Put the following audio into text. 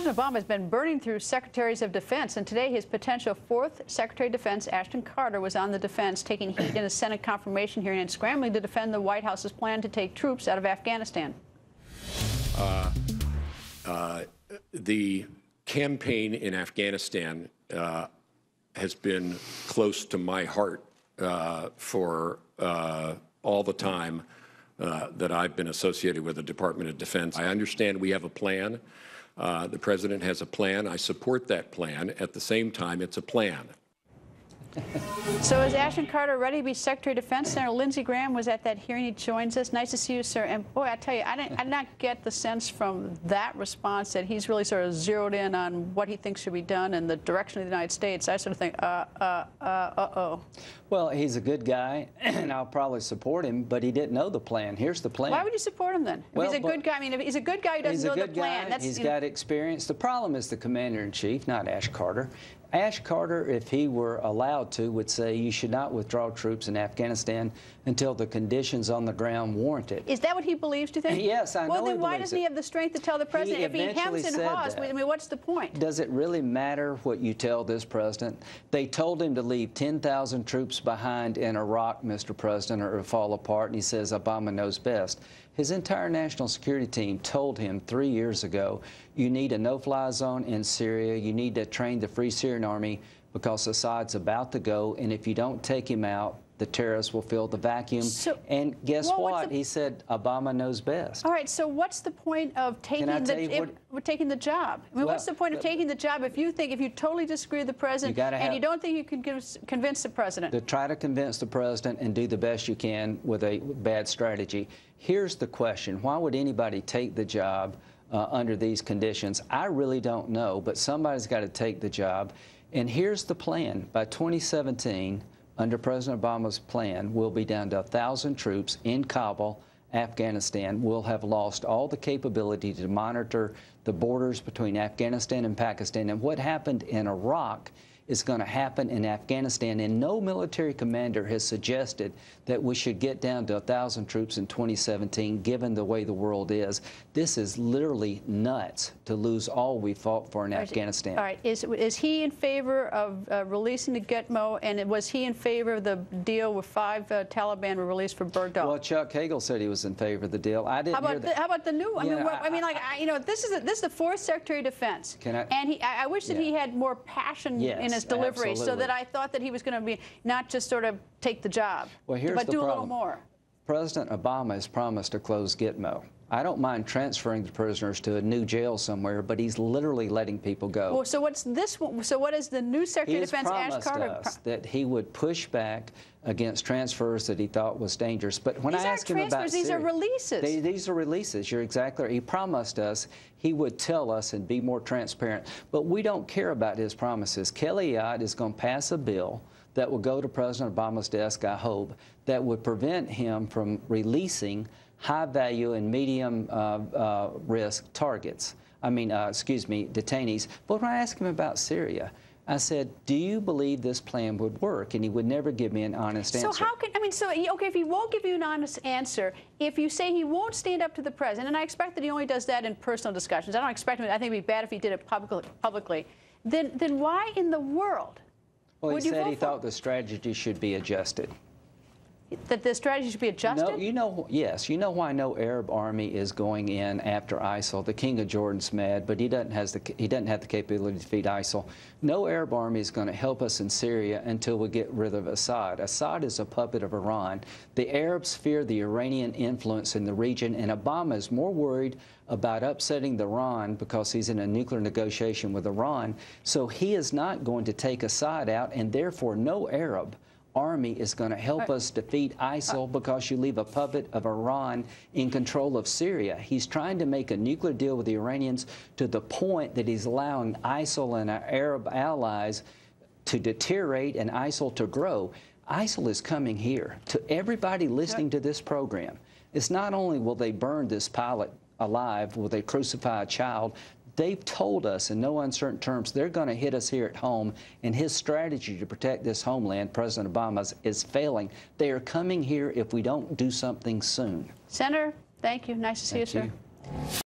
President Obama has been burning through secretaries of defense, and today his potential fourth Secretary of Defense, Ashton Carter, was on the defense, taking heat in a Senate confirmation hearing and scrambling to defend the White House's plan to take troops out of Afghanistan. The campaign in Afghanistan has been close to my heart for all the time that I've been associated with the Department of Defense. I understand we have a plan. The President has a plan. I support that plan. At the same time, it's a plan. So is Ashton Carter ready to be Secretary of Defense? Senator Lindsey Graham was at that hearing. He joins us. Nice to see you, sir. And boy, I tell you, I did not get the sense from that response that he's really sort of zeroed in on what he thinks should be done and the direction of the United States. I sort of think, uh-oh. Well, he's a good guy, and I'll probably support him, but he didn't know the plan. Here's the plan. Why would you support him then? If he's a good guy, I mean, if he's a good guy who doesn't know the plan. He's got experience. The problem is the commander-in-chief, not Ash Carter. Ash Carter, if he were allowed to, would say you should not withdraw troops in Afghanistan until the conditions on the ground warrant it. Is that what he believes, do you think? Yes, I know. Well, then why doesn't he have the strength to tell the president? If he hems and haws, I mean, what's the point? Does it really matter what you tell this president? They told him to leave 10,000 troops behind in Iraq, Mr. President, or it'll fall apart, and he says Obama knows best. His entire national security team told him 3 years ago, you need a no-fly zone in Syria, you need to train the Free Syrian Army because Assad's about to go, and if you don't take him out, the terrorists will fill the vacuum. And guess what? He said Obama knows best. All right, so what's the point of taking the job? I mean, what's the point of taking the job if you totally disagree with the president and you don't think you can convince the president? To try to convince the president and do the best you can with a bad strategy. Here's the question. Why would anybody take the job under these conditions? I really don't know, but somebody's got to take the job. And here's the plan. By 2017, under President Obama's plan, we'll be down to 1,000 troops in Kabul, Afghanistan. We'll have lost all the capability to monitor the borders between Afghanistan and Pakistan. And what happened in Iraq is going to happen in Afghanistan, and no military commander has suggested that we should get down to 1,000 troops in 2017, given the way the world is. This is literally nuts to lose all we fought for in Afghanistan. All right. Is he in favor of releasing the Gitmo, and was he in favor of the deal where 5 Taliban were released for Baghdad? Well, Chuck Hagel said he was in favor of the deal. I didn't hear that. How about the new one? This is the fourth Secretary of Defense. I wish that he had more passion in his delivery, so that I thought that he was going to be not just sort of take the job, but do a little more. President Obama has promised to close Gitmo. I don't mind transferring the prisoners to a new jail somewhere, but he's literally letting people go. Well, so what's this one? So what is the new Secretary of Defense, Ash Carter? He has promised us that he would push back against transfers that he thought was dangerous. But when I asked him about Syria, these are releases. These are releases. You're exactly right. He promised us he would tell us and be more transparent. But we don't care about his promises. Kelly Ayotte is going to pass a bill that will go to President Obama's desk, I hope, that would prevent him from releasing high-value and medium-risk targets. Detainees. But when I asked him about Syria, I said, do you believe this plan would work? And he would never give me an honest answer. So how can, okay, if he won't give you an honest answer, if you say he won't stand up to the president, and I expect that he only does that in personal discussions, I don't expect him, I think it would be bad if he did it publicly, then why in the world would you vote for him? Well, he said he thought the strategy should be adjusted. That the strategy should be adjusted? No, yes. You know why no Arab army is going in after ISIL? The King of Jordan's mad, but he doesn't have the capability to defeat ISIL. No Arab army is going to help us in Syria until we get rid of Assad. Assad is a puppet of Iran. The Arabs fear the Iranian influence in the region, and Obama is more worried about upsetting Iran because he's in a nuclear negotiation with Iran. So he is not going to take Assad out, and therefore no Arab army is going to help us defeat ISIL because you leave a puppet of Iran in control of Syria. He's trying to make a nuclear deal with the Iranians to the point that he's allowing ISIL and our Arab allies to deteriorate and ISIL to grow. ISIL is coming here. To everybody listening to this program, it's not only will they burn this pilot alive, will they crucify a child, they've told us in no uncertain terms they're going to hit us here at home, and his strategy to protect this homeland, President Obama's, is failing. They are coming here if we don't do something soon. Senator, thank you. Nice to see you, sir.